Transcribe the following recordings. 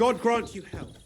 God grant you health.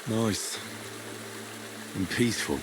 Nice and peaceful.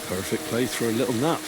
Perfect place for a little nap.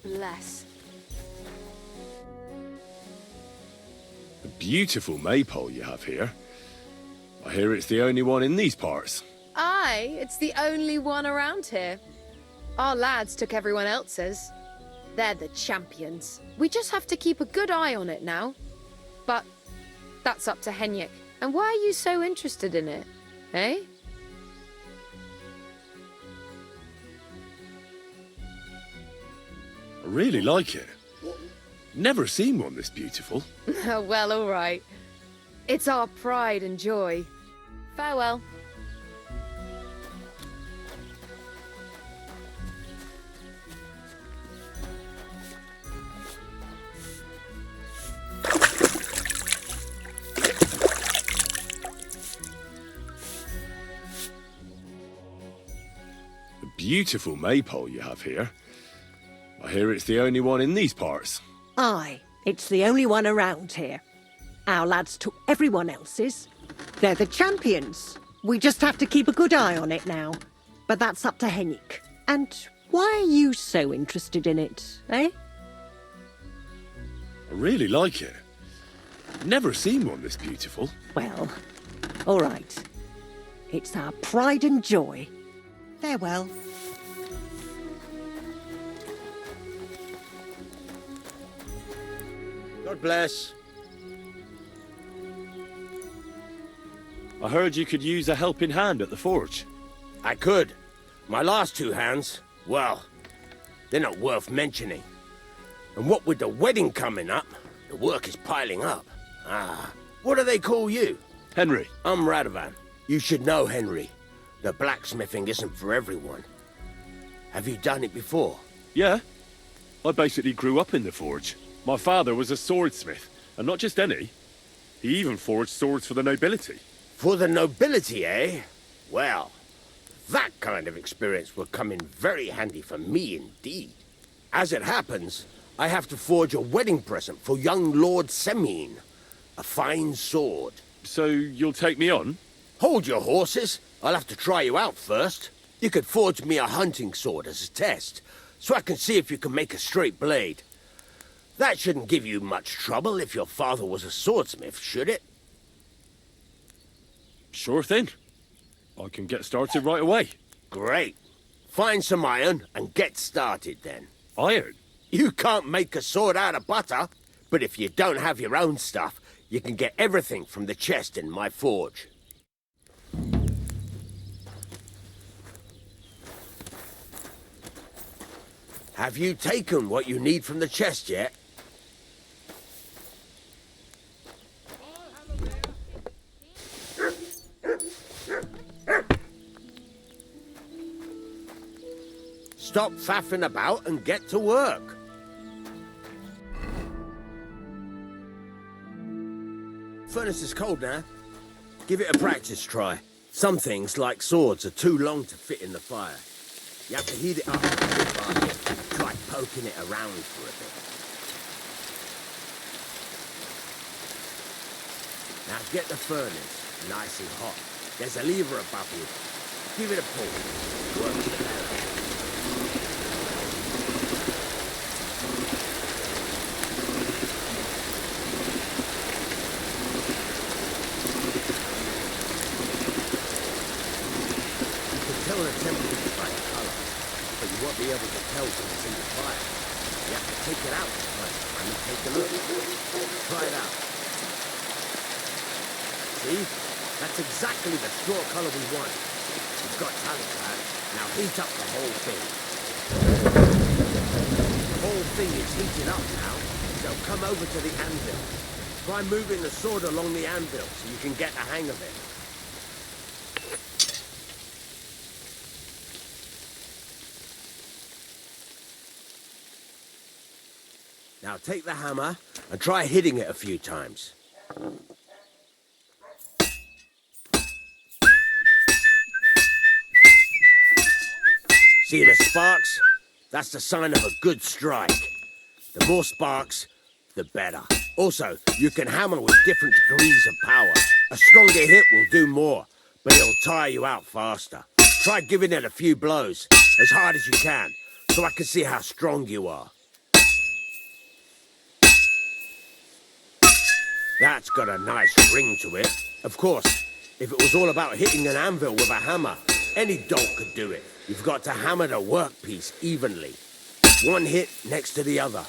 bless. A beautiful maypole you have here. I hear it's the only one in these parts. Aye, it's the only one around here. Our lads took everyone else's. They're the champions. We just have to keep a good eye on it now. But that's up to Henrik. And why are you so interested in it, eh? I really like it. Never seen one this beautiful. Well, all right. It's our pride and joy. Farewell. A beautiful maypole you have here. I hear it's the only one in these parts. Aye, it's the only one around here. Our lads took everyone else's. They're the champions. We just have to keep a good eye on it now. But that's up to Henrik. And why are you so interested in it, eh? I really like it. Never seen one this beautiful. Well, all right. It's our pride and joy. Farewell. God bless. I heard you could use a helping hand at the forge. I could. My last two hands, well, they're not worth mentioning. And what with the wedding coming up, the work is piling up. What do they call you? Henry. I'm Radovan. You should know, Henry. The blacksmithing isn't for everyone. Have you done it before? Yeah. I basically grew up in the forge. My father was a swordsmith, and not just any. He even forged swords for the nobility. For the nobility, eh? Well, that kind of experience will come in very handy for me indeed. As it happens, I have to forge a wedding present for young Lord Semine. A fine sword. So you'll take me on? Hold your horses. I'll have to try you out first. You could forge me a hunting sword as a test, so I can see if you can make a straight blade. That shouldn't give you much trouble if your father was a swordsmith, should it? Sure thing. I can get started right away. Great. Find some iron and get started then. Iron? You can't make a sword out of butter, but if you don't have your own stuff, you can get everything from the chest in my forge. Have you taken what you need from the chest yet? Stop faffing about and get to work. Furnace is cold now. Give it a practice try. Some things, like swords, are too long to fit in the fire. You have to heat it up a bit. Try poking it around for a bit. Now get the furnace nice and hot. There's a lever above you. Give it a pull. Work the bellows. Tell the temperature by the color, but you won't be able to tell till it's in the fire. You have to take it out first and take a look. Try it out. See? That's exactly the straw color we want. You've got talent, lad. Now heat up the whole thing. The whole thing is heated up now, so come over to the anvil. Try moving the sword along the anvil so you can get the hang of it. Now take the hammer and try hitting it a few times. See the sparks? That's the sign of a good strike. The more sparks, the better. Also, you can hammer with different degrees of power. A stronger hit will do more, but it'll tire you out faster. Try giving it a few blows, as hard as you can, so I can see how strong you are. That's got a nice ring to it. Of course, if it was all about hitting an anvil with a hammer, any dolt could do it. You've got to hammer the workpiece evenly. One hit next to the other.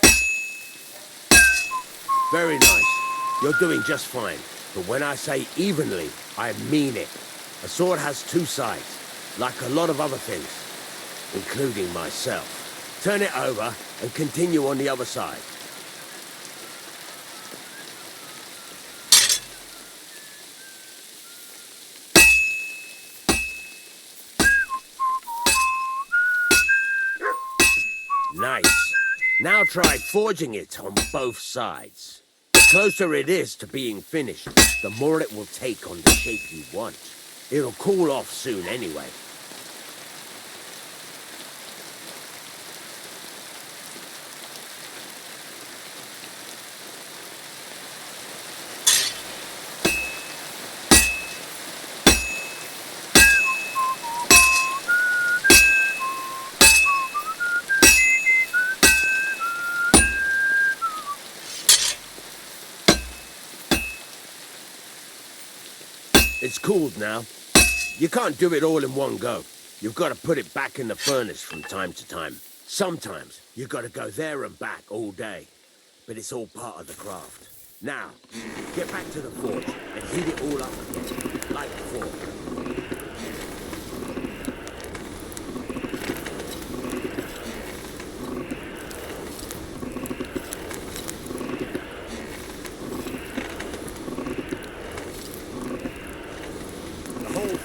Very nice. You're doing just fine. But when I say evenly, I mean it. A sword has two sides, like a lot of other things, including myself. Turn it over and continue on the other side. Nice. Now try forging it on both sides. The closer it is to being finished, the more it will take on the shape you want. It'll cool off soon anyway. It's cooled now. You can't do it all in one go. You've got to put it back in the furnace from time to time. Sometimes you've got to go there and back all day. But it's all part of the craft. Now, get back to the forge and heat it all up again, like before.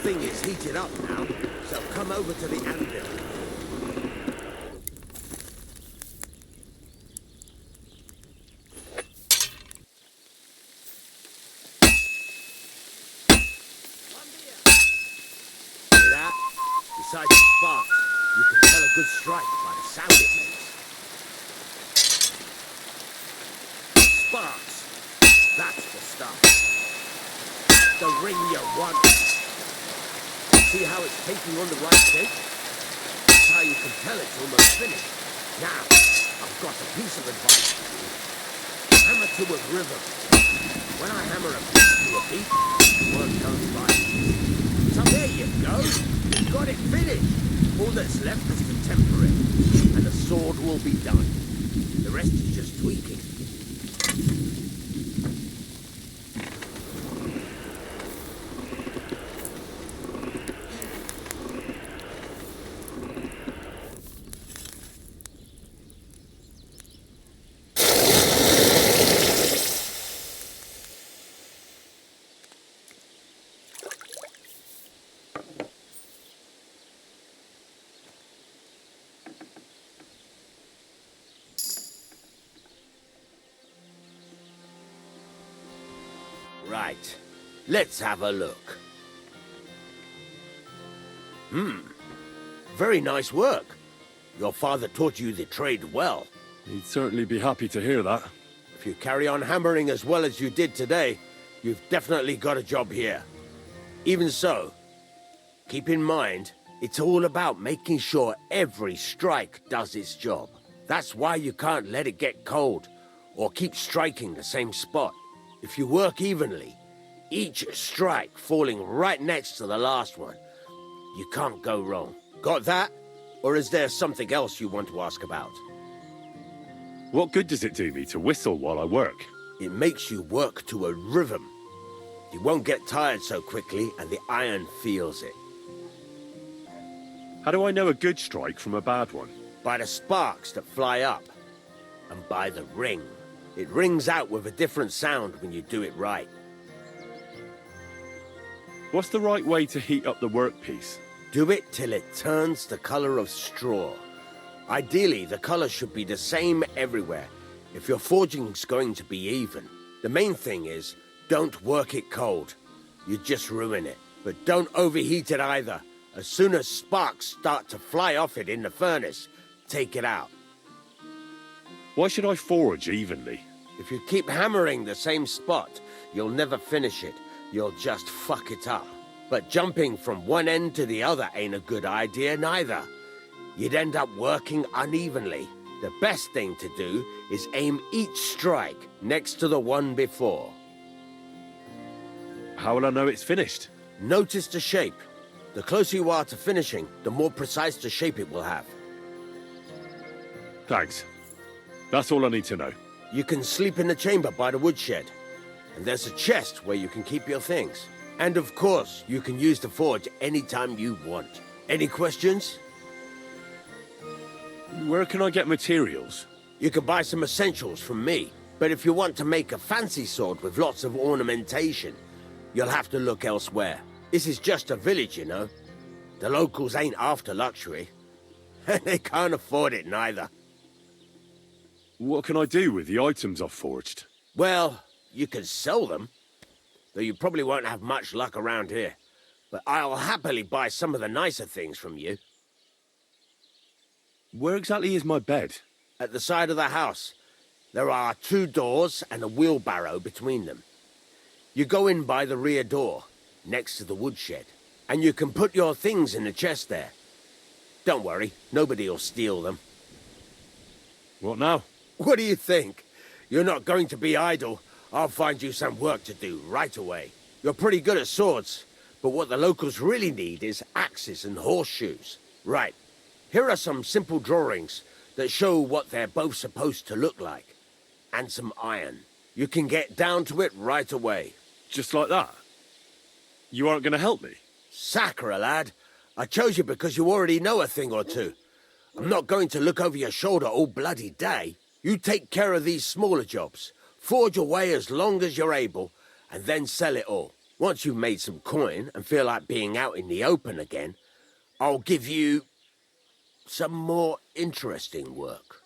Thing is heated up now, so come over to the anvil. See that? Besides the sparks, you can tell a good strike by the sound it makes. Sparks. That's the stuff. The ring you want. See how it's taking on the right shape? That's how you can tell it's almost finished. Now, I've got a piece of advice for you. Hammer to a rhythm. When I hammer a piece to a beat, the work goes by. So there you go. You've got it finished. All that's left is to temper it, and the sword will be done. The rest is just tweaking. Right. Let's have a look. Very nice work. Your father taught you the trade well. He'd certainly be happy to hear that. If you carry on hammering as well as you did today, you've definitely got a job here. Even so, keep in mind, it's all about making sure every strike does its job. That's why you can't let it get cold, or keep striking the same spot. If you work evenly, each strike falling right next to the last one, you can't go wrong. Got that? Or is there something else you want to ask about? What good does it do me to whistle while I work? It makes you work to a rhythm. You won't get tired so quickly, and the iron feels it. How do I know a good strike from a bad one? By the sparks that fly up, and by the ring. It rings out with a different sound when you do it right. What's the right way to heat up the workpiece? Do it till it turns the color of straw. Ideally, the color should be the same everywhere, if your forging's going to be even. The main thing is, don't work it cold. You just ruin it. But don't overheat it either. As soon as sparks start to fly off it in the furnace, take it out. Why should I forge evenly? If you keep hammering the same spot, you'll never finish it. You'll just fuck it up. But jumping from one end to the other ain't a good idea neither. You'd end up working unevenly. The best thing to do is aim each strike next to the one before. How will I know it's finished? Notice the shape. The closer you are to finishing, the more precise the shape it will have. Thanks. That's all I need to know. You can sleep in the chamber by the woodshed. And there's a chest where you can keep your things. And of course, you can use the forge anytime you want. Any questions? Where can I get materials? You can buy some essentials from me. But if you want to make a fancy sword with lots of ornamentation, you'll have to look elsewhere. This is just a village, you know. The locals ain't after luxury. And they can't afford it neither. What can I do with the items I've forged? Well, you can sell them. Though you probably won't have much luck around here. But I'll happily buy some of the nicer things from you. Where exactly is my bed? At the side of the house, there are 2 doors and a wheelbarrow between them. You go in by the rear door, next to the woodshed, and you can put your things in the chest there. Don't worry, nobody'll steal them. What now? What do you think? You're not going to be idle. I'll find you some work to do right away. You're pretty good at swords, but what the locals really need is axes and horseshoes. Right, here are some simple drawings that show what they're both supposed to look like. And some iron. You can get down to it right away. Just like that? You aren't going to help me? Sacre, lad. I chose you because you already know a thing or two. I'm not going to look over your shoulder all bloody day. You take care of these smaller jobs. Forge away as long as you're able, and then sell it all. Once you've made some coin and feel like being out in the open again, I'll give you some more interesting work.